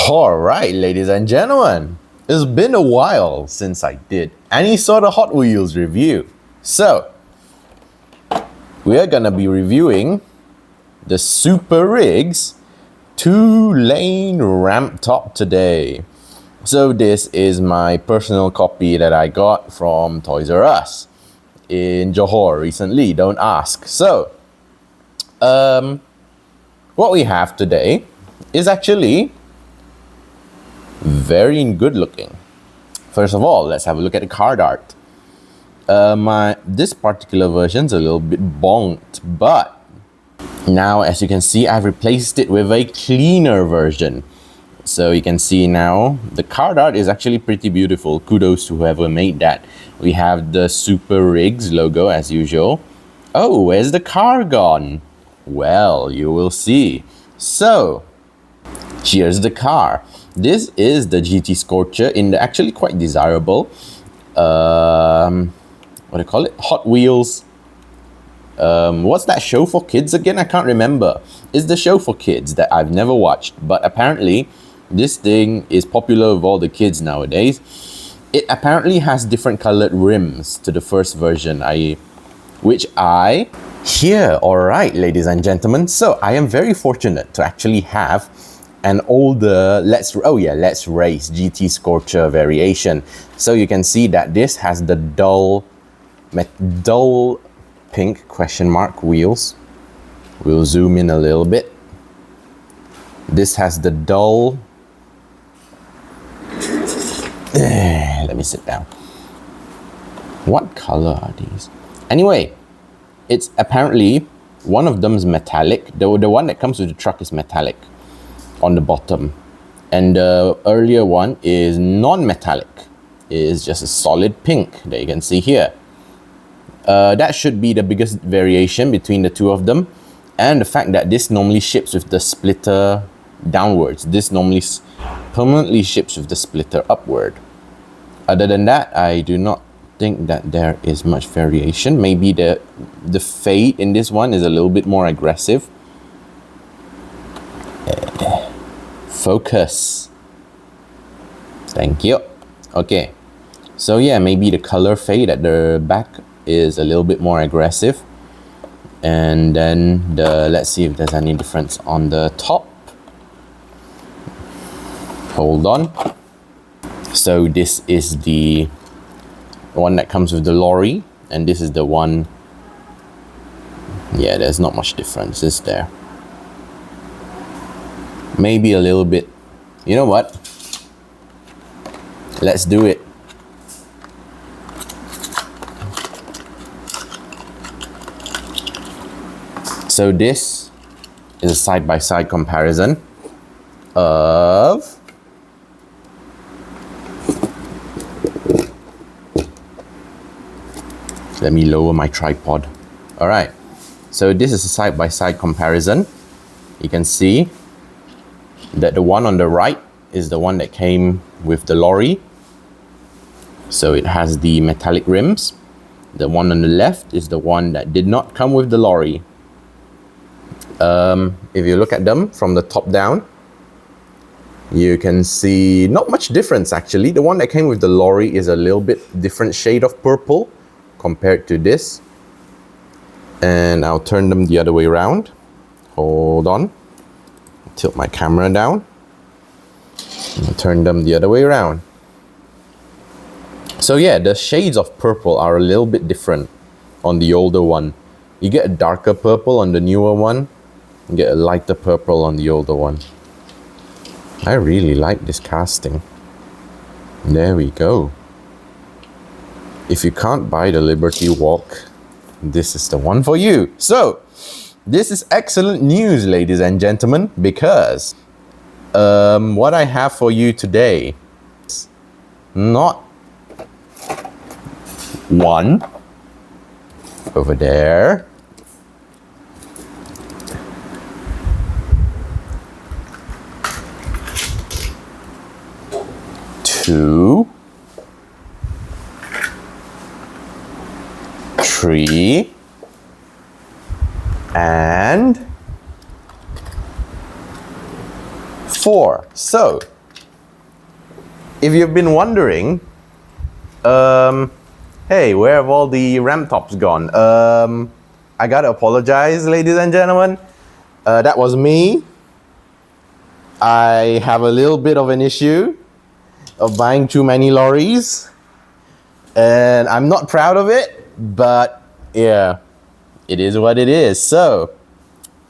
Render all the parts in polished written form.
Alright, ladies and gentlemen, it's been a while since I did any sort of Hot Wheels review. So, we are gonna be reviewing the Super Rigs 2-lane Ramptop today. So this is my personal copy that I got from Toys R Us in Johor recently, don't ask. So, what we have today is actually very good looking. First of all, let's have a look at the card art. This particular version's a little bit bonked, but now as you can see, I've replaced it with a cleaner version. So you can see now the card art is actually pretty beautiful. Kudos to whoever made that. We have the Super Rigs logo as usual. Oh, where's the car gone? Well, you will see. So, here's the car. This is the GT Scorcher in the actually quite desirable, what do you call it? Hot Wheels. What's that show for kids again? I can't remember. It's the show for kids that I've never watched, but apparently this thing is popular with all the kids nowadays. It apparently has different colored rims to the first version, Alright, ladies and gentlemen. So I am very fortunate to actually have an older Let's Race GT Scorcher variation. So you can see that this has the dull pink question mark wheels. We'll zoom in a little bit. This has the dull let me sit down. What color are these? Anyway, it's apparently one of them is metallic. The one that comes with the truck is metallic on the bottom, and the earlier one is non-metallic. It is just a solid pink that you can see here. That should be the biggest variation between the two of them, and the fact that this normally ships with the splitter downwards. This normally permanently ships with the splitter upward. Other than that, I do not think that there is much variation. Maybe the fade in this one is a little bit more aggressive. Focus. Thank you. Okay, so yeah, maybe the color fade at the back is a little bit more aggressive, and then let's see if there's any difference on the top. Hold on. So this is the one that comes with the lorry, and this is the one. Yeah, there's not much difference, is there? Maybe a little bit. You know what? Let's do it. So this is a side-by-side comparison of let me lower my tripod. Alright, so this is a side-by-side comparison. You can see that the one on the right is the one that came with the lorry. So it has the metallic rims. The one on the left is the one that did not come with the lorry. If you look at them from the top down, you can see not much difference actually. The one that came with the lorry is a little bit different shade of purple compared to this. And I'll turn them the other way around. Hold on. Tilt my camera down. And turn them the other way around. So yeah, the shades of purple are a little bit different on the older one. You get a darker purple on the newer one. You get a lighter purple on the older one. I really like this casting. There we go. If you can't buy the Liberty Walk, this is the one for you. So, this is excellent news, ladies and gentlemen, because what I have for you today is not one over there, two, 3, and 4. So, if you've been wondering, hey, where have all the Ramptops gone? I gotta apologize, ladies and gentlemen. That was me. I have a little bit of an issue of buying too many lorries, and I'm not proud of it, but yeah, it is what it is. So,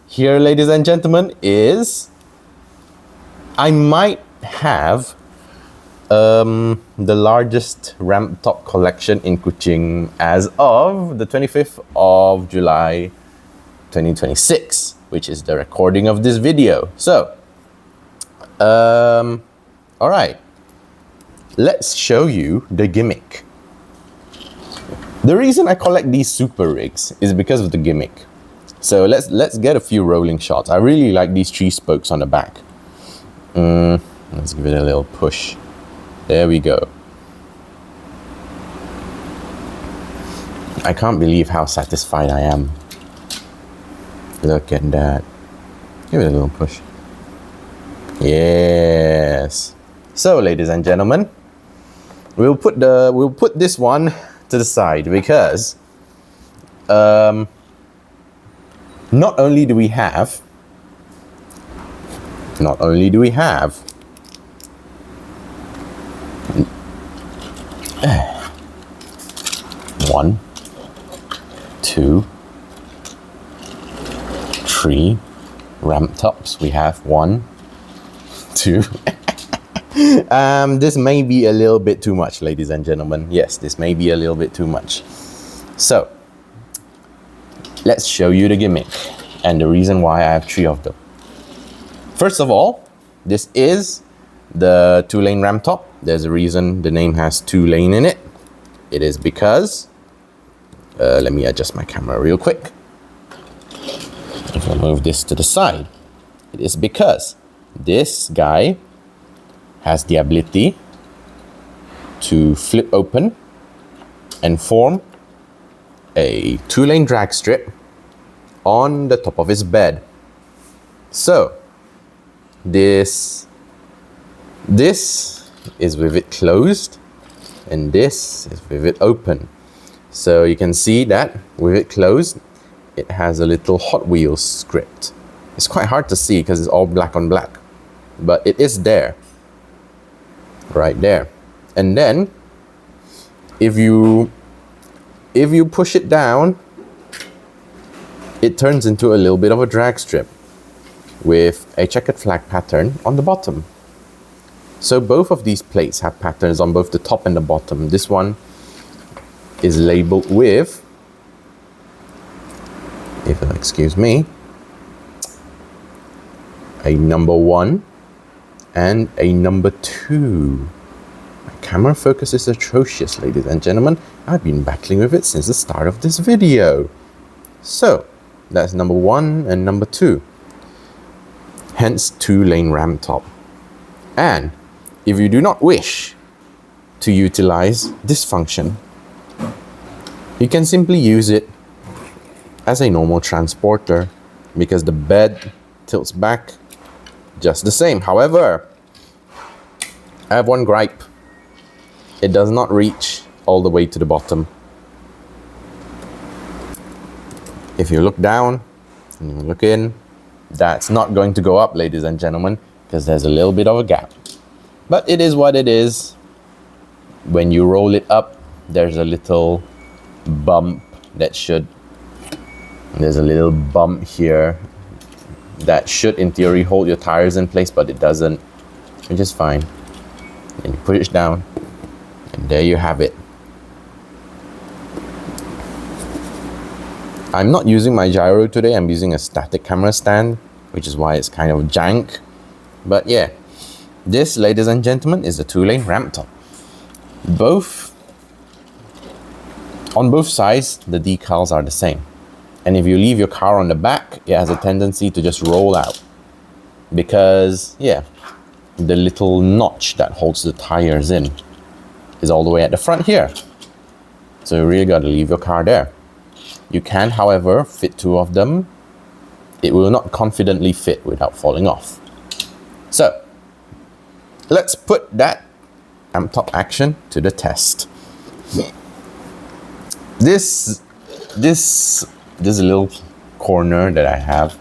here, ladies and gentlemen, is I might have the largest Ramptop collection in Kuching as of the 25th of July 2026, which is the recording of this video. So, all right, let's show you the gimmick. The reason I collect these super rigs is because of the gimmick. So let's get a few rolling shots. I really like these 3 spokes on the back. Let's give it a little push. There we go. I can't believe how satisfied I am. Look at that. Give it a little push. Yes. So, ladies and gentlemen, we'll put this one to the side because not only do we have 1, 2, 3 Ramptops. We have 1, 2. This may be a little bit too much, ladies and gentlemen. Yes, this may be a little bit too much. So, let's show you the gimmick and the reason why I have 3 of them. First of all, this is the 2-lane Ramptop. There's a reason the name has 2-lane in it. It is because, let me adjust my camera real quick. If I move this to the side, it is because this guy has the ability to flip open and form a 2-lane drag strip on the top of his bed. So, this is with it closed and this is with it open. So you can see that with it closed, it has a little Hot Wheels script. It's quite hard to see because it's all black on black, but it is there, right there. And then if you push it down, it turns into a little bit of a drag strip with a checkered flag pattern on the bottom. So both of these plates have patterns on both the top and the bottom. This one is labeled with, if you'll excuse me, a number 1 and a number 2. My camera focus is atrocious, ladies and gentlemen. I've been battling with it since the start of this video. So, that's number 1 and number 2. Hence 2-lane Ramptop. And if you do not wish to utilize this function, you can simply use it as a normal transporter because the bed tilts back just the same. However, I have one gripe. It does not reach all the way to the bottom. If you look down and you look in, that's not going to go up, ladies and gentlemen, because there's a little bit of a gap. But it is what it is. When you roll it up, there's a little bump there's a little bump here that should in theory hold your tires in place, but it doesn't, which is fine. And you push it down and there you have it. I'm not using my gyro today. I'm using a static camera stand, which is why it's kind of jank. But yeah, this, ladies and gentlemen, is the 2-lane Ramptop. On both sides, the decals are the same. And if you leave your car on the back, it has a tendency to just roll out. Because, yeah, the little notch that holds the tires in is all the way at the front here. So you really got to leave your car there. You can, however, fit 2 of them. It will not confidently fit without falling off. So, let's put that Ramptop action to the test. This little corner that I have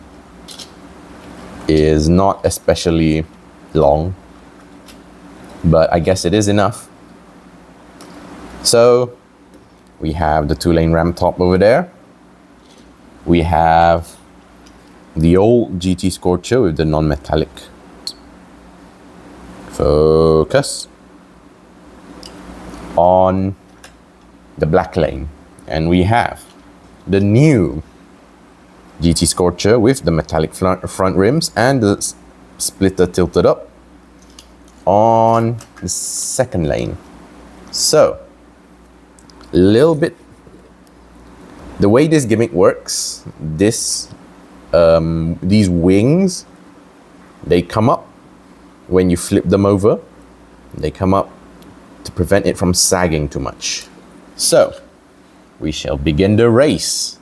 is not especially long, but I guess it is enough. So we have the 2-lane Ramptop over there. We have the old GT Scorcher with the non-metallic. Focus on the black lane. And we have the new GT Scorcher with the metallic front rims and the splitter tilted up on the second lane. So, a little bit, the way this gimmick works, these wings, they come up when you flip them over. They come up to prevent it from sagging too much. So, we shall begin the race.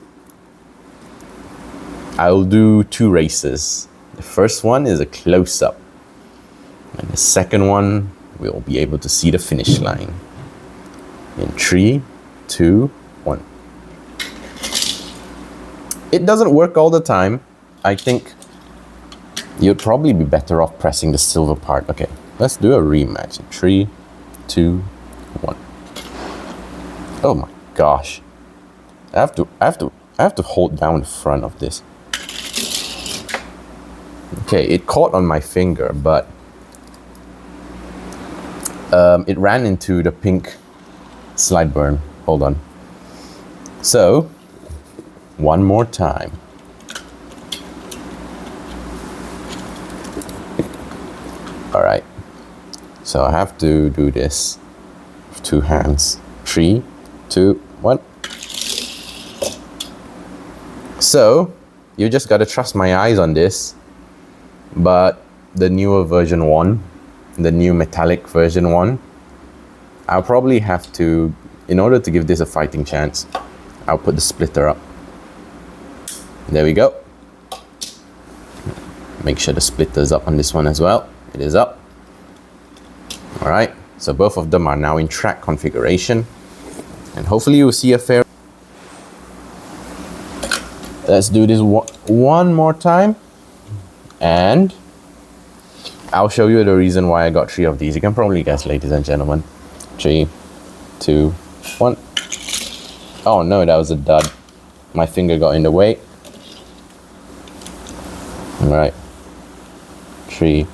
I'll do 2 races. The first one is a close-up, and the second one we'll be able to see the finish line. In 3, 2, 1. It doesn't work all the time. I think you'd probably be better off pressing the silver part. Okay, let's do a rematch. In 3, 2, 1. Oh my gosh. I have to hold down the front of this. Okay, it caught on my finger, but it ran into the pink slide burn. Hold on. So, one more time. All right. So I have to do this with 2 hands. 3, 2, 1. So, you just gotta trust my eyes on this. But the newer version 1, the new metallic version 1, I'll probably have to, in order to give this a fighting chance, I'll put the splitter up. There we go. Make sure the splitter's up on this one as well. It is up. All right, so both of them are now in track configuration. And hopefully you'll see a fair... Let's do this one more time. And I'll show you the reason why I got 3 of these. You can probably guess, ladies and gentlemen. 3, 2, 1. Oh no, that was a dud. My finger got in the way. All right. 3,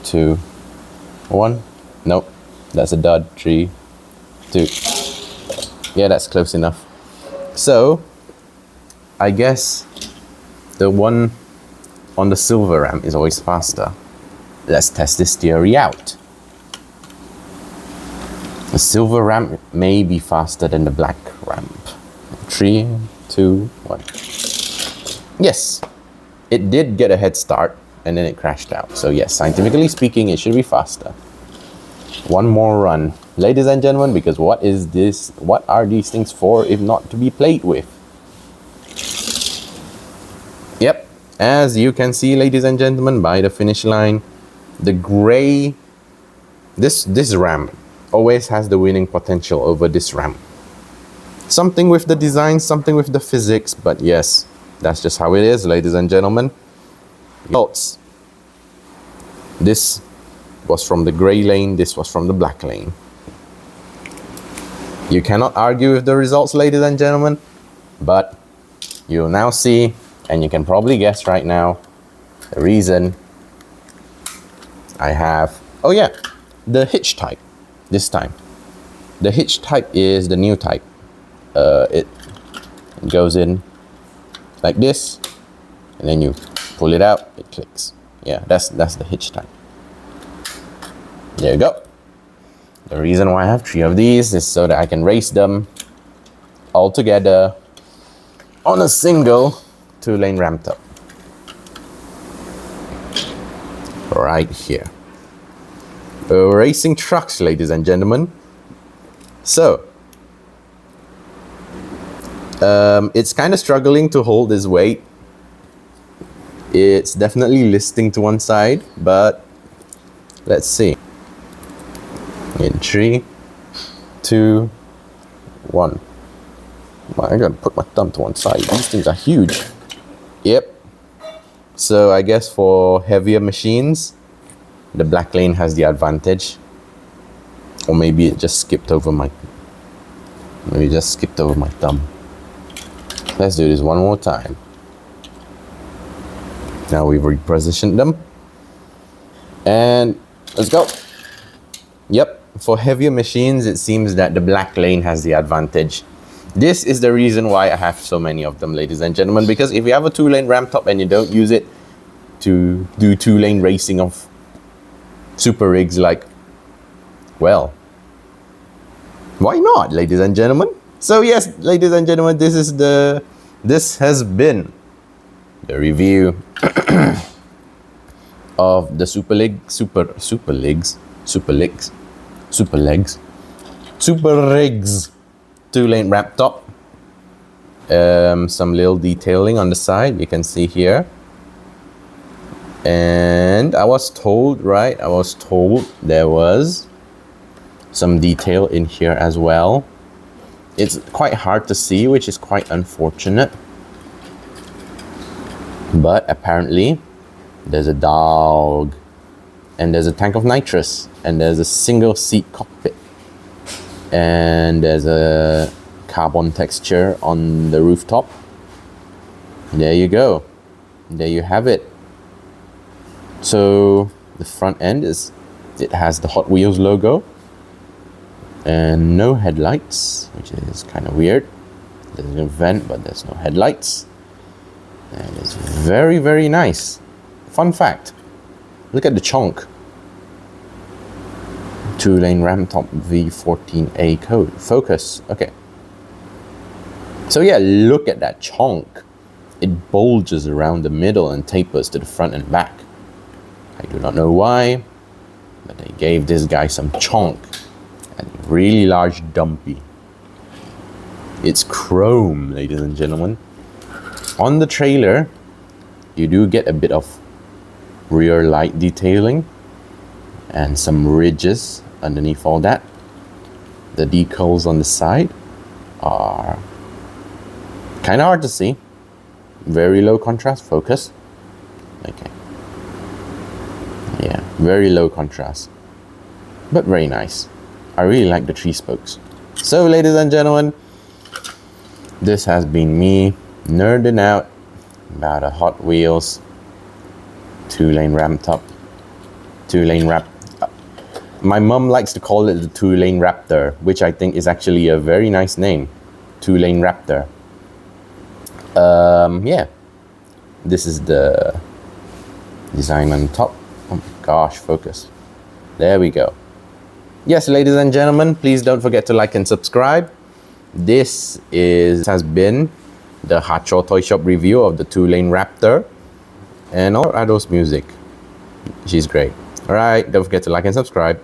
2, 1. Nope, that's a dud. 3, 2. Yeah, that's close enough. So, I guess the one on the silver ramp is always faster. Let's test this theory out. The silver ramp may be faster than the black ramp. 3, 2, 1. Yes, it did get a head start and then it crashed out. So yes, scientifically speaking, it should be faster. One more run, ladies and gentlemen, because what is this? What are these things for if not to be played with? Yep. As you can see, ladies and gentlemen, by the finish line, the gray, this ramp always has the winning potential over this ramp. Something with the design, something with the physics, but yes, that's just how it is, ladies and gentlemen. Results. This was from the gray lane, this was from the black lane. You cannot argue with the results, ladies and gentlemen, but you'll now see, and you can probably guess right now, the reason I have, oh yeah, the hitch type this time. The hitch type is the new type. It goes in like this, and then you pull it out, it clicks. Yeah, that's the hitch type. There you go. The reason why I have 3 of these is so that I can race them all together on a single 2-lane Ramptop. Right here. Racing trucks, ladies and gentlemen. So, it's kind of struggling to hold this weight. It's definitely listing to one side, but Let's see. In 3, 2, 1. I gotta put my thumb to one side. These things are huge. Yep. So I guess for heavier machines, the black lane has the advantage. Or maybe it just skipped over my thumb. Let's do this one more time. Now we've repositioned them. And let's go. Yep, for heavier machines, it seems that the black lane has the advantage. This is the reason why I have so many of them, ladies and gentlemen, because if you have a 2-lane Ramptop and you don't use it to do 2-lane racing of super rigs, like, well, why not, ladies and gentlemen? So yes, ladies and gentlemen, this has been the review of the Super Rigs 2-lane Ramptop. Some little detailing on the side, you can see here. And I was told there was some detail in here as well. It's quite hard to see, which is quite unfortunate. But apparently, there's a dog, and there's a tank of nitrous, and there's a single seat cockpit, and there's a carbon texture on the rooftop. There you go. There you have it. So the front end it has the Hot Wheels logo and no headlights, which is kind of weird. There's a vent, but there's no headlights. And it's very, very nice. Fun fact, look at the chonk. 2-lane Ramptop V14A code. Focus. Okay. So yeah, look at that chonk. It bulges around the middle and tapers to the front and back. I do not know why, but they gave this guy some chonk and a really large dumpy. It's chrome, ladies and gentlemen. On the trailer, you do get a bit of rear light detailing and some ridges underneath all that. The decals on the side are kind of hard to see. Very low contrast. Focus. Okay. Yeah, very low contrast, but very nice. I really like the 3 spokes. So ladies and gentlemen, this has been me nerding out about a Hot Wheels 2-lane Ramptop. 2-lane my mom likes to call it the 2-lane Raptor, which I think is actually a very nice name. 2-lane Raptor. Yeah, this is the design on top. Oh my gosh, focus. There we go. Yes, ladies and gentlemen, please don't forget to like and subscribe. This has been the Hacho Toy Shop review of the 2-lane Raptor and all Ado's music. She's great. All right, don't forget to like and subscribe.